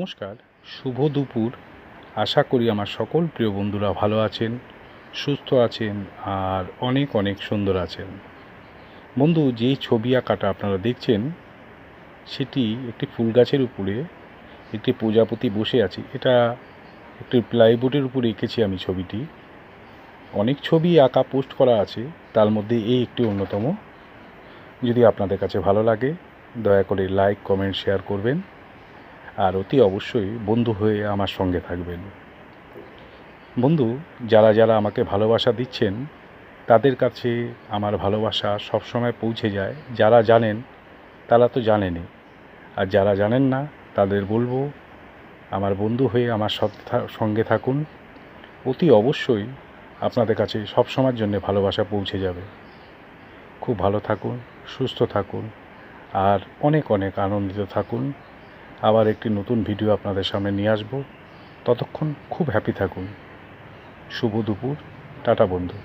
নমস্কার, শুভ দুপুর। আশা করি আমার সকল প্রিয় বন্ধুরা ভালো আছেন, সুস্থ আছেন আর অনেক অনেক সুন্দর আছেন। বন্ধু, যেই ছবি আঁকাটা আপনারা দেখছেন সেটি একটি ফুল গাছের উপরে একটি প্রজাপতি বসে আছে। এটা একটি প্লাইবোর্ডের উপরে এঁকেছি আমি ছবিটি। অনেক ছবি আঁকা পোস্ট করা আছে, তার মধ্যে এই একটি অন্যতম। যদি আপনাদের কাছে ভালো লাগে দয়া করে লাইক, কমেন্ট, শেয়ার করবেন আর অতি অবশ্যই বন্ধু হয়ে আমার সঙ্গে থাকবেন। বন্ধু, যারা যারা আমাকে ভালোবাসা দিচ্ছেন তাদের কাছে আমার ভালোবাসা সবসময় পৌঁছে যায়। যারা জানেন তারা তো জানেনই, আর যারা জানেন না তাদের বলবো আমার বন্ধু হয়ে আমার সঙ্গে থাকুন। অতি অবশ্যই আপনাদের কাছে সবসময়ের জন্য ভালোবাসা পৌঁছে যাবে। খুব ভালো থাকুন, সুস্থ থাকুন আর অনেক অনেক আনন্দিত থাকুন। আবার একটি নতুন ভিডিও আপনাদের সামনে নিয়ে আসবো। ততক্ষণ খুব হ্যাপি থাকুন। শুভ দুপুর। টাটা বন্ধু।